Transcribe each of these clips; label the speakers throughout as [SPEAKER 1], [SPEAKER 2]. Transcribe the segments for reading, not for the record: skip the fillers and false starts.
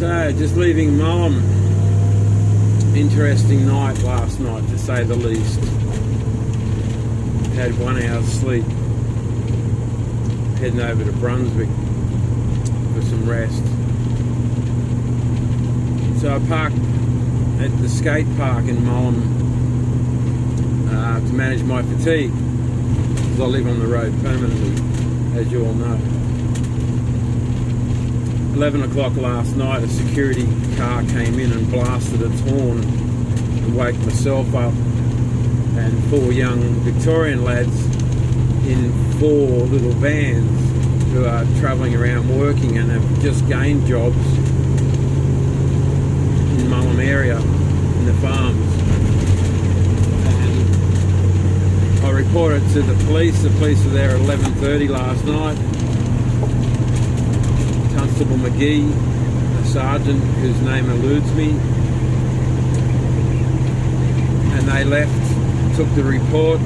[SPEAKER 1] So, just leaving Mullum. Interesting night last night, to say the least. Had 1 hour's sleep. Heading over to Brunswick for some rest. So I parked at the skate park in Mullum to manage my fatigue, because I live on the road permanently, as you all know. 11 o'clock last night, a security car came in and blasted its horn and woke myself up and 4 young Victorian lads in 4 little vans who are travelling around working and have just gained jobs in Mullum area in the farms. And I reported to the police. The police were there at 11:30 last night. Constable McGee, a sergeant whose name eludes me, and they left, took the report.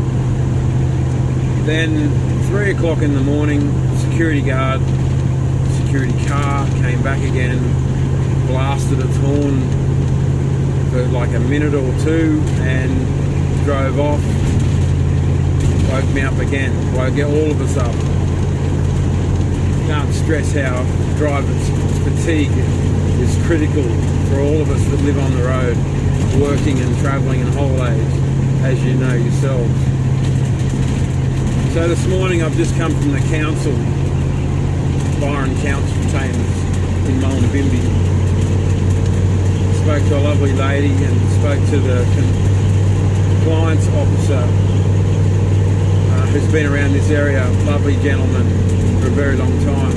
[SPEAKER 1] Then 3 o'clock in the morning, security car came back again, blasted its horn for like a minute or two and drove off. Woke me up again, woke all of us up. Can't stress how driver's fatigue is critical for all of us that live on the road, working and travelling in holidays, as you know yourselves. So this morning I've just come from the council, Byron Council Chambers in Mullumbimby. Spoke to a lovely lady and spoke to the compliance officer who's been around this area, lovely gentleman for a very long time,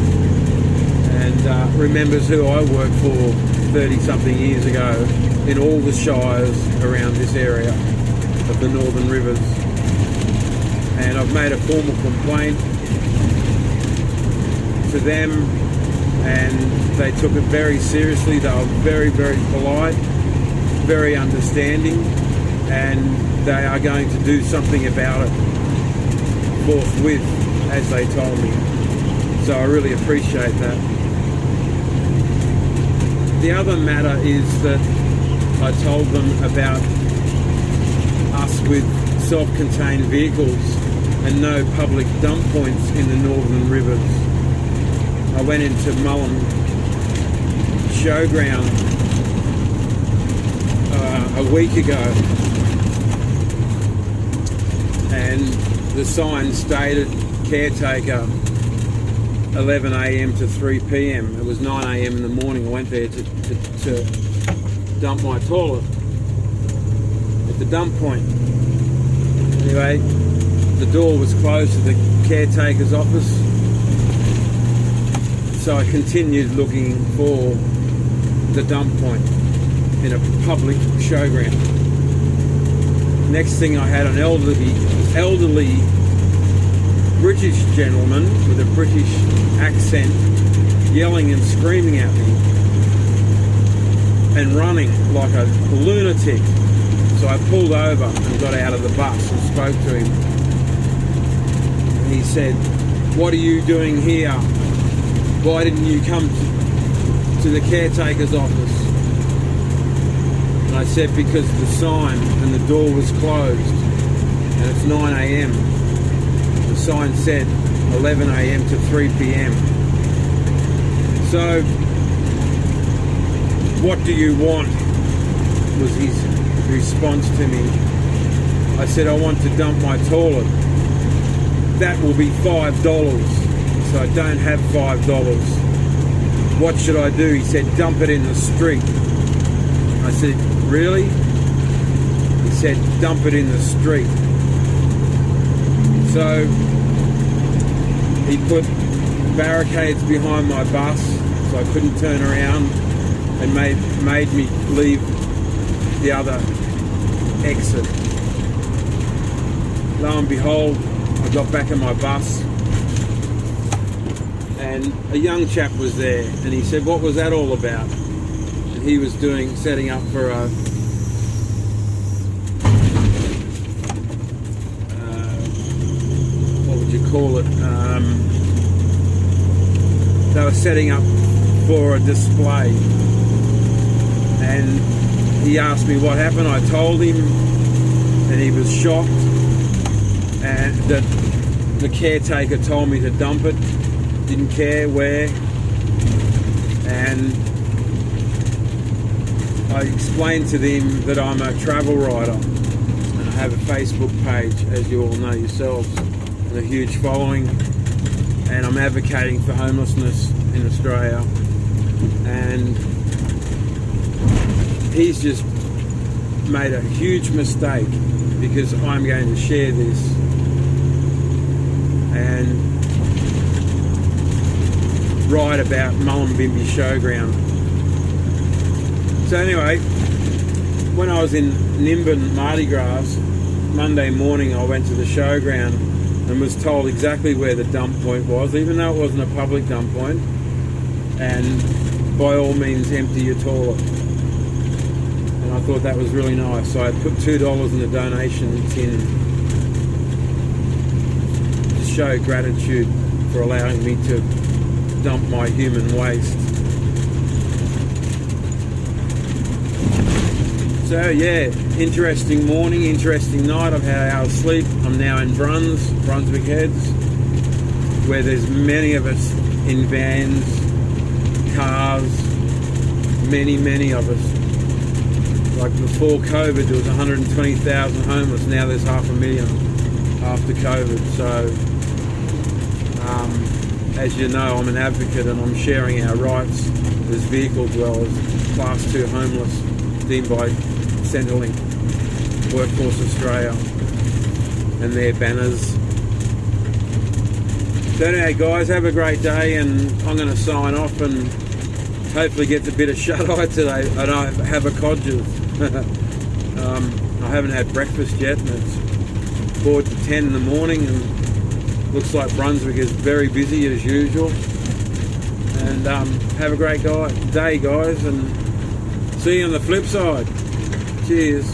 [SPEAKER 1] and remembers who I worked for 30-something years ago in all the shires around this area of the Northern Rivers. And I've made a formal complaint to them, and they took it very seriously. They were very, very polite, very understanding, and they are going to do something about it forthwith, as they told me. So I really appreciate that. The other matter is that I told them about us with self-contained vehicles and no public dump points in the Northern Rivers. I went into Mullum Showground a week ago, and the sign stated caretaker 11 a.m. to 3 p.m. It was 9 a.m. in the morning. I went there to dump my toilet at the dump point. Anyway, the door was closed to the caretaker's office, so I continued looking for the dump point in a public showground. Next thing, I had an elderly British gentleman with a British accent yelling and screaming at me and running like a lunatic. So I pulled over and got out of the bus and spoke to him. And he said, "What are you doing here? Why didn't you come to the caretaker's office?" And I said, "Because the sign and the door was closed and it's 9 a.m. The sign said 11 a.m. to 3 p.m. So, what do you want?" was his response to me. I said, "I want to dump my toilet. That will be $5. So I don't have $5. What should I do?" He said, "Dump it in the street." I said, "Really?" He said, "Dump it in the street." So he put barricades behind my bus so I couldn't turn around, and made me leave the other exit. Lo and behold, I got back in my bus and a young chap was there, and he said, "What was that all about?" And he was setting up for a what would you call it? They were setting up for a display and he asked me what happened. I told him, and he was shocked, and that the caretaker told me to dump it, didn't care where. And I explained to them that I'm a travel writer and I have a Facebook page, as you all know yourselves, and a huge following, and I'm advocating for homelessness in Australia. And he's just made a huge mistake, because I'm going to share this and write about Mullum Showground. So anyway, when I was in Nimbin Mardi Gras, Monday morning I went to the showground and was told exactly where the dump point was, even though it wasn't a public dump point, and by all means empty your toilet. And I thought that was really nice, so I put $2 in the donation tin to show gratitude for allowing me to dump my human waste. So yeah, interesting morning, interesting night. I've had an hour's sleep. I'm now in Brunswick Heads, where there's many of us in vans, cars, many of us. Like before COVID, there was 120,000 homeless. Now there's 500,000 after COVID. So as you know, I'm an advocate and I'm sharing our rights as vehicle dwellers, Class 2 homeless, deemed by Centrelink, Workforce Australia and their banners. So anyway guys, have a great day, and I'm going to sign off and hopefully get a bit of shut-eye today. I don't have a codgers. I haven't had breakfast yet, and it's 4 to 10 in the morning, and looks like Brunswick is very busy as usual. And have a great day, guys, and see you on the flip side. Cheers.